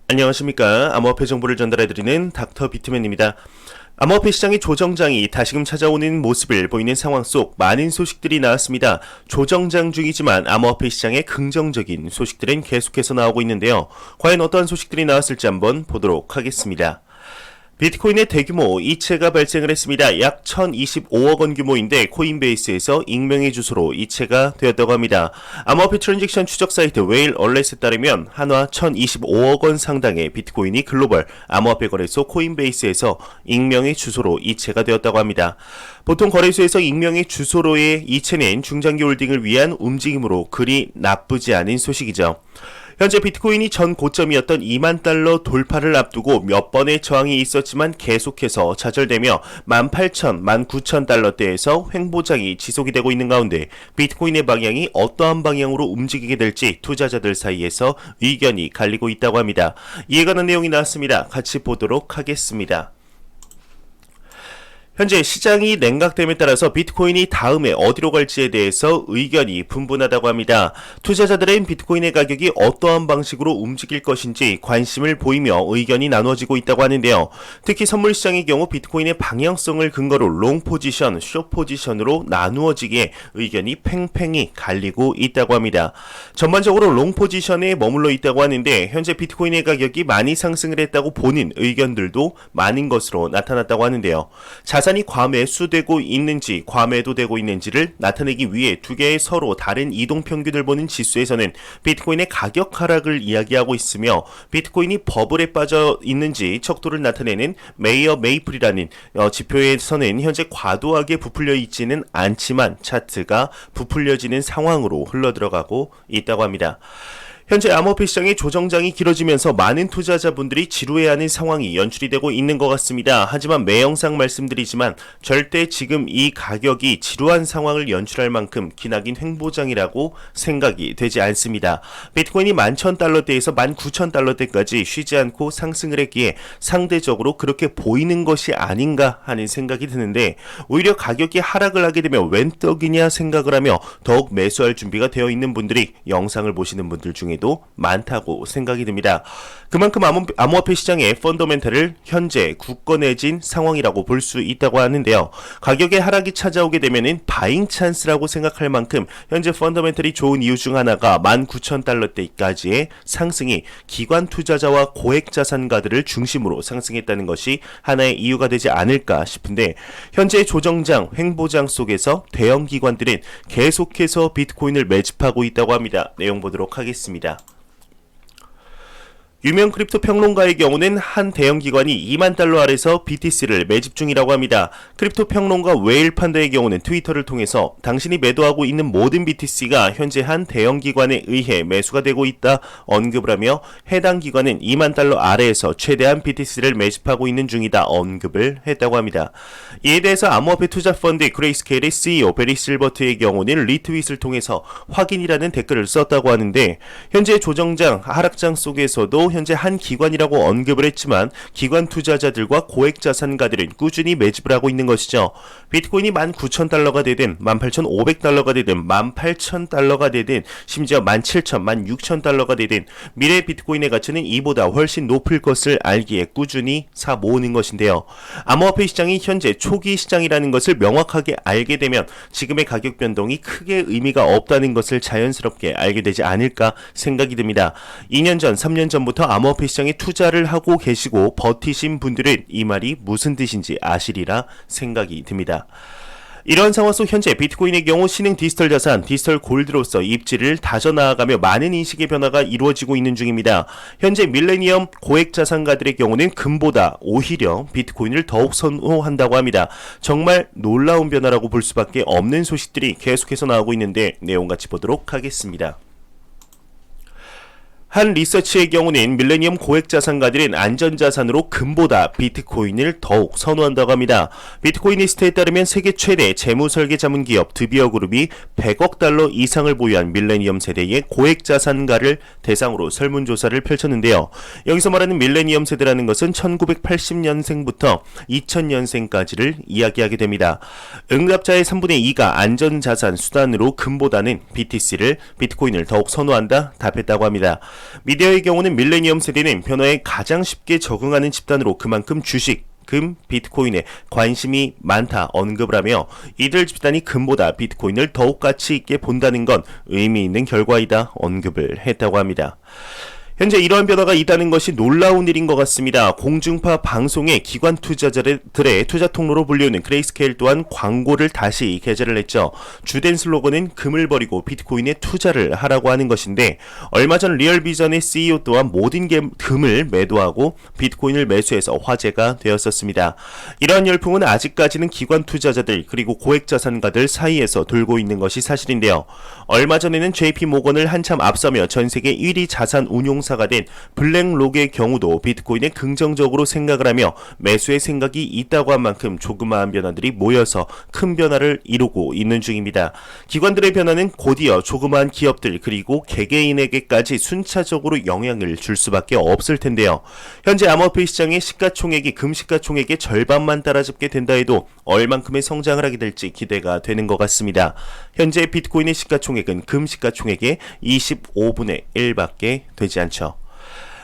안녕하십니까. 암호화폐 정보를 전달해드리는 닥터 비트맨입니다. 암호화폐 시장의 조정장이 다시금 찾아오는 모습을 보이는 상황 속 많은 소식들이 나왔습니다. 조정장 중이지만 암호화폐 시장의 긍정적인 소식들은 계속해서 나오고 있는데요. 과연 어떠한 소식들이 나왔을지 한번 보도록 하겠습니다. 비트코인의 대규모 이체가 발생을 했습니다. 약 1025억 원 규모인데 코인베이스에서 익명의 주소로 이체가 되었다고 합니다. 암호화폐 트랜잭션 추적 사이트 웨일 얼렛에 따르면 한화 1025억 원 상당의 비트코인이 글로벌 암호화폐 거래소 코인베이스에서 익명의 주소로 이체가 되었다고 합니다. 보통 거래소에서 익명의 주소로의 이체는 중장기 홀딩을 위한 움직임으로 그리 나쁘지 않은 소식이죠. 현재 비트코인이 전 고점이었던 2만 달러 돌파를 앞두고 몇 번의 저항이 있었지만 계속해서 좌절되며 18,000, 19,000달러대에서 횡보장이 지속이 되고 있는 가운데 비트코인의 방향이 어떠한 방향으로 움직이게 될지 투자자들 사이에서 의견이 갈리고 있다고 합니다. 이에 관한 내용이 나왔습니다. 같이 보도록 하겠습니다. 현재 시장이 냉각됨에 따라서 비트코인이 다음에 어디로 갈지에 대해서 의견이 분분하다고 합니다. 투자자들은 비트코인의 가격이 어떠한 방식으로 움직일 것인지 관심을 보이며 의견이 나눠지고 있다고 하는데요. 특히 선물 시장의 경우 비트코인의 방향성을 근거로 롱 포지션, 숏 포지션으로 나누어지기에 의견이 팽팽히 갈리고 있다고 합니다. 전반적으로 롱 포지션에 머물러 있다고 하는데 현재 비트코인의 가격이 많이 상승을 했다고 보는 의견들도 많은 것으로 나타났다고 하는데요. 자산이 과매수되고 있는지 과매도되고 있는지를 나타내기 위해 두 개의 서로 다른 이동평균을 보는 지수에서는 비트코인의 가격 하락을 이야기하고 있으며 비트코인이 버블에 빠져 있는지 척도를 나타내는 메이어 메이플이라는 지표에서는 현재 과도하게 부풀려 있지는 않지만 차트가 부풀려지는 상황으로 흘러들어가고 있다고 합니다. 현재 암호화폐 시장의 조정장이 길어지면서 많은 투자자분들이 지루해하는 상황이 연출이 되고 있는 것 같습니다. 하지만 매 영상 말씀드리지만 절대 지금 이 가격이 지루한 상황을 연출할 만큼 기나긴 횡보장이라고 생각이 되지 않습니다. 비트코인이 11,000달러대에서 19,000달러대까지 쉬지 않고 상승을 했기에 상대적으로 그렇게 보이는 것이 아닌가 하는 생각이 드는데 오히려 가격이 하락을 하게 되면 웬 떡이냐 생각을 하며 더욱 매수할 준비가 되어 있는 분들이 영상을 보시는 분들 중에 도 많다고 생각이 듭니다. 그만큼 암호화폐 시장의 펀더멘탈을 현재 굳건해진 상황이라고 볼 수 있다고 하는데요. 가격의 하락이 찾아오게 되면은 바잉 찬스라고 생각할 만큼 현재 펀더멘탈이 좋은 이유 중 하나가 19,000달러대까지의 상승이 기관 투자자와 고액 자산가들을 중심으로 상승했다는 것이 하나의 이유가 되지 않을까 싶은데 현재 조정장, 횡보장 속에서 대형 기관들은 계속해서 비트코인을 매집하고 있다고 합니다. 내용 보도록 하겠습니다. 유명 크립토 평론가의 경우는 한 대형 기관이 2만 달러 아래서 BTC를 매집 중이라고 합니다. 크립토 평론가 웨일 판다의 경우는 트위터를 통해서 당신이 매도하고 있는 모든 BTC가 현재 한 대형 기관에 의해 매수가 되고 있다 언급을 하며 해당 기관은 2만 달러 아래에서 최대한 BTC를 매집하고 있는 중이다 언급을 했다고 합니다. 이에 대해서 암호화폐 투자 펀드 그레이스케일의 CEO 베리 실버트의 경우는 리트윗을 통해서 확인이라는 댓글을 썼다고 하는데 현재 조정장, 하락장 속에서도 현재 한 기관이라고 언급을 했지만 기관 투자자들과 고액 자산가들은 꾸준히 매집을 하고 있는 것이죠. 비트코인이 19,000달러가 되든 18,500달러가 되든 18,000달러가 되든 심지어 17,000, 16,000달러가 되든 미래 비트코인의 가치는 이보다 훨씬 높을 것을 알기에 꾸준히 사 모으는 것인데요. 암호화폐 시장이 현재 초기 시장이라는 것을 명확하게 알게 되면 지금의 가격 변동이 크게 의미가 없다는 것을 자연스럽게 알게 되지 않을까 생각이 듭니다. 2년 전, 3년 전부터 암호화폐 시장에 투자를 하고 계시고 버티신 분들은 이 말이 무슨 뜻인지 아시리라 생각이 듭니다. 이러한 상황 속 현재 비트코인의 경우 신흥 디지털 자산, 디지털 골드로서 입지를 다져나가며 많은 인식의 변화가 이루어지고 있는 중입니다. 현재 밀레니엄 고액 자산가들의 경우는 금보다 오히려 비트코인을 더욱 선호한다고 합니다. 정말 놀라운 변화라고 볼 수밖에 없는 소식들이 계속해서 나오고 있는데 내용 같이 보도록 하겠습니다. 한 리서치의 경우는 밀레니엄 고액 자산가들은 안전자산으로 금보다 비트코인을 더욱 선호한다고 합니다. 비트코인리스트에 따르면 세계 최대 재무설계 자문 기업 드비어 그룹이 100억 달러 이상을 보유한 밀레니엄 세대의 고액 자산가를 대상으로 설문조사를 펼쳤는데요. 여기서 말하는 밀레니엄 세대라는 것은 1980년생부터 2000년생까지를 이야기하게 됩니다. 응답자의 3분의 2가 안전자산 수단으로 금보다는 비트코인을 더욱 선호한다 답했다고 합니다. 미디어의 경우는 밀레니엄 세대는 변화에 가장 쉽게 적응하는 집단으로 그만큼 주식, 금, 비트코인에 관심이 많다 언급을 하며 이들 집단이 금보다 비트코인을 더욱 가치 있게 본다는 건 의미 있는 결과이다 언급을 했다고 합니다. 현재 이러한 변화가 있다는 것이 놀라운 일인 것 같습니다. 공중파 방송의 기관 투자자들의 투자 통로로 불리우는 그레이스케일 또한 광고를 다시 게재를 했죠. 주된 슬로건은 금을 버리고 비트코인에 투자를 하라고 하는 것인데 얼마 전 리얼비전의 CEO 또한 모든 금을 매도하고 비트코인을 매수해서 화제가 되었었습니다. 이러한 열풍은 아직까지는 기관 투자자들 그리고 고액자산가들 사이에서 돌고 있는 것이 사실인데요. 얼마 전에는 JP 모건을 한참 앞서며 전 세계 1위 자산 운용사가 된 블랙록의 경우도 비트코인에 긍정적으로 생각을 하며 매수의 생각이 있다고 한 만큼 조그마한 변화들이 모여서 큰 변화를 이루고 있는 중입니다. 기관들의 변화는 곧이어 조그마한 기업들 그리고 개개인에게까지 순차적으로 영향을 줄 수밖에 없을 텐데요. 현재 암호화폐 시장의 시가총액이 금시가총액의 절반만 따라잡게 된다 해도 얼만큼의 성장을 하게 될지 기대가 되는 것 같습니다. 현재 비트코인의 시가총액은 금시가총액의 25분의 1밖에 되지 않죠.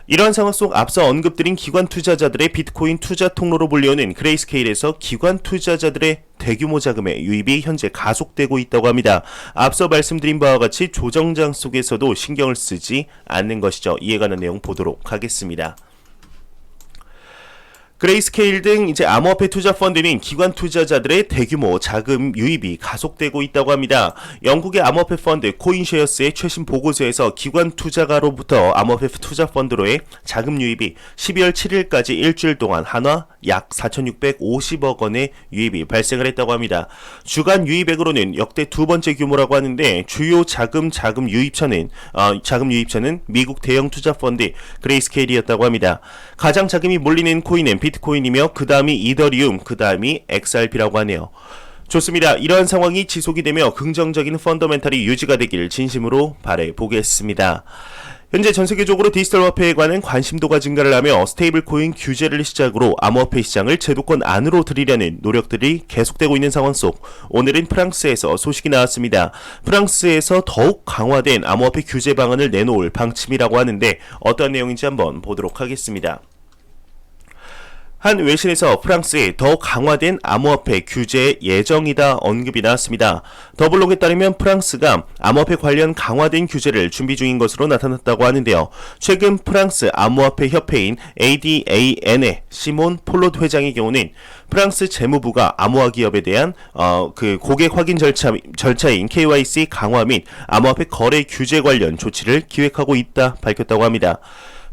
이러한 상황 속 앞서 언급드린 기관 투자자들의 비트코인 투자 통로로 불리우는 그레이스케일에서 기관 투자자들의 대규모 자금의 유입이 현재 가속되고 있다고 합니다. 앞서 말씀드린 바와 같이 조정장 속에서도 신경을 쓰지 않는 것이죠. 이에 관한 내용 보도록 하겠습니다. 그레이스케일 등 이제 암호화폐 투자 펀드는 기관 투자자들의 대규모 자금 유입이 가속되고 있다고 합니다. 영국의 암호화폐 펀드 코인쉐어스의 최신 보고서에서 기관 투자가로부터 암호화폐 투자 펀드로의 자금 유입이 12월 7일까지 일주일 동안 한화 약 4,650억 원의 유입이 발생을 했다고 합니다. 주간 유입액으로는 역대 두 번째 규모라고 하는데 주요 자금 유입처는 미국 대형 투자 펀드 그레이스케일이었다고 합니다. 가장 자금이 몰리는 코인은 비트코인이며 그 다음이 이더리움, 그 다음이 XRP라고 하네요. 좋습니다. 이러한 상황이 지속이 되며 긍정적인 펀더멘탈이 유지가 되길 진심으로 바라보겠습니다. 현재 전세계적으로 디지털 화폐에 관한 관심도가 증가를 하며 스테이블 코인 규제를 시작으로 암호화폐 시장을 제도권 안으로 들이려는 노력들이 계속되고 있는 상황 속 오늘은 프랑스에서 소식이 나왔습니다. 프랑스에서 더욱 강화된 암호화폐 규제 방안을 내놓을 방침이라고 하는데 어떤 내용인지 한번 보도록 하겠습니다. 한 외신에서 프랑스의 더 강화된 암호화폐 규제 예정이다 언급이 나왔습니다. 더블록에 따르면 프랑스가 암호화폐 관련 강화된 규제를 준비 중인 것으로 나타났다고 하는데요. 최근 프랑스 암호화폐 협회인 ADAN의 시몬 폴롯 회장의 경우는 프랑스 재무부가 암호화 기업에 대한 고객 확인 절차인 KYC 강화 및 암호화폐 거래 규제 관련 조치를 기획하고 있다 밝혔다고 합니다.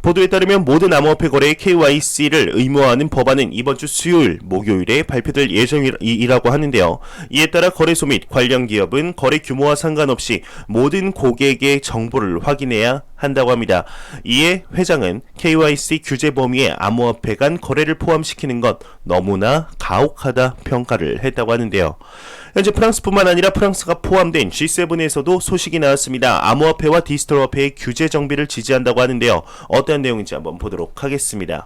보도에 따르면 모든 암호화폐 거래의 KYC를 의무화하는 법안은 이번 주 수요일, 목요일에 발표될 예정이라고 하는데요. 이에 따라 거래소 및 관련 기업은 거래 규모와 상관없이 모든 고객의 정보를 확인해야 한다고 합니다. 이에 회장은 KYC 규제 범위에 암호화폐 간 거래를 포함시키는 것 너무나 가혹하다 평가를 했다고 하는데요. 현재 프랑스뿐만 아니라 프랑스가 포함된 G7에서도 소식이 나왔습니다. 암호화폐와 디지털 화폐의 규제 정비를 지지한다고 하는데요. 어떤 내용인지 한번 보도록 하겠습니다.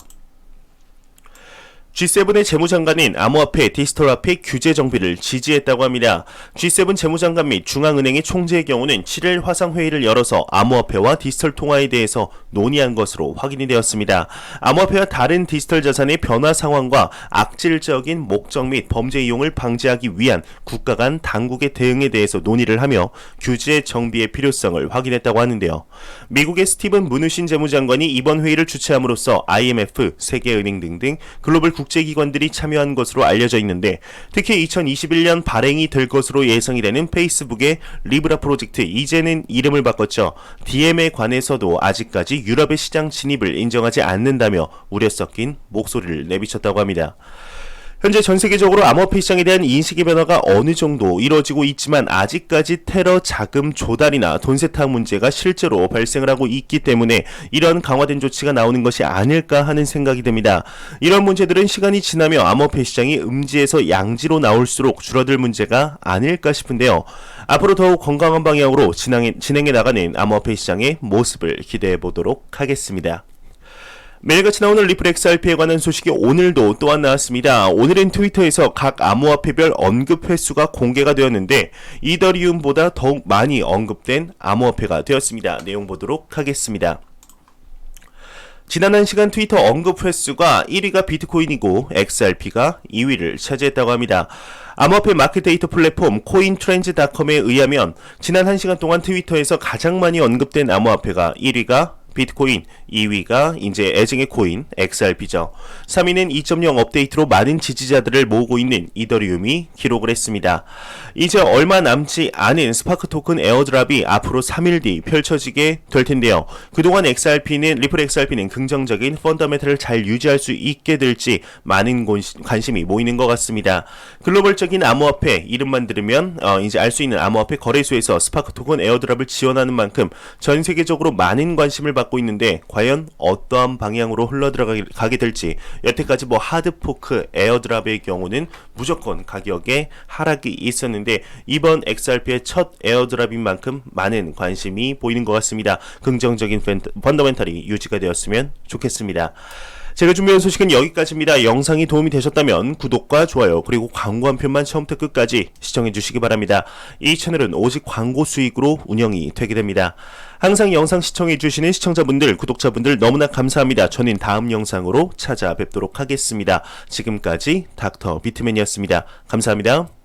G7의 재무장관인 암호화폐, 디지털 화폐 규제 정비를 지지했다고 합니다. G7 재무장관 및 중앙은행의 총재의 경우는 7일 화상회의를 열어서 암호화폐와 디지털 통화에 대해서 논의한 것으로 확인이 되었습니다. 암호화폐와 다른 디지털 자산의 변화 상황과 악질적인 목적 및 범죄 이용을 방지하기 위한 국가 간 당국의 대응에 대해서 논의를 하며 규제 정비의 필요성을 확인했다고 하는데요. 미국의 스티븐 무누신 재무장관이 이번 회의를 주최함으로써 IMF, 세계은행 등등 글로벌 국제기관들이 참여한 것으로 알려져 있는데 특히 2021년 발행이 될 것으로 예상이 되는 페이스북의 리브라 프로젝트, 이제는 이름을 바꿨죠. DM에 관해서도 아직까지 유럽의 시장 진입을 인정하지 않는다며 우려 섞인 목소리를 내비쳤다고 합니다. 현재 전 세계적으로 암호화폐 시장에 대한 인식의 변화가 어느 정도 이루어지고 있지만 아직까지 테러 자금 조달이나 돈 세탁 문제가 실제로 발생을 하고 있기 때문에 이런 강화된 조치가 나오는 것이 아닐까 하는 생각이 듭니다. 이런 문제들은 시간이 지나며 암호화폐 시장이 음지에서 양지로 나올수록 줄어들 문제가 아닐까 싶은데요. 앞으로 더욱 건강한 방향으로 진행해 나가는 암호화폐 시장의 모습을 기대해 보도록 하겠습니다. 매일같이 나오는 리플 XRP에 관한 소식이 오늘도 또한 나왔습니다. 오늘은 트위터에서 각 암호화폐별 언급 횟수가 공개가 되었는데 이더리움보다 더욱 많이 언급된 암호화폐가 되었습니다. 내용 보도록 하겠습니다. 지난 1시간 트위터 언급 횟수가 1위가 비트코인이고 XRP가 2위를 차지했다고 합니다. 암호화폐 마켓 데이터 플랫폼 코인트렌즈닷컴에 의하면 지난 1시간 동안 트위터에서 가장 많이 언급된 암호화폐가 1위가 비트코인, 2위가 이제 애증의 코인, XRP죠. 3위는 2.0 업데이트로 많은 지지자들을 모으고 있는 이더리움이 기록을 했습니다. 이제 얼마 남지 않은 스파크 토큰 에어드랍이 앞으로 3일 뒤 펼쳐지게 될 텐데요. 그동안 리플 XRP는 긍정적인 펀더멘털을 잘 유지할 수 있게 될지 많은 관심이 모이는 것 같습니다. 글로벌적인 암호화폐 이름만 들으면 이제 알 수 있는 암호화폐 거래소에서 스파크 토큰 에어드랍을 지원하는 만큼 전 세계적으로 많은 관심을 받고 있는데 과연 어떠한 방향으로 흘러들어가게 될지, 여태까지 하드포크 에어드랍의 경우는 무조건 가격에 하락이 있었는데 이번 XRP의 첫 에어드랍인 만큼 많은 관심이 보이는 것 같습니다. 긍정적인 펀더멘털이 유지가 되었으면 좋겠습니다. 제가 준비한 소식은 여기까지입니다. 영상이 도움이 되셨다면 구독과 좋아요 그리고 광고 한 편만 처음부터 끝까지 시청해 주시기 바랍니다. 이 채널은 오직 광고 수익으로 운영이 되게 됩니다. 항상 영상 시청해 주시는 시청자분들, 구독자분들 너무나 감사합니다. 저는 다음 영상으로 찾아뵙도록 하겠습니다. 지금까지 닥터 비트맨이었습니다. 감사합니다.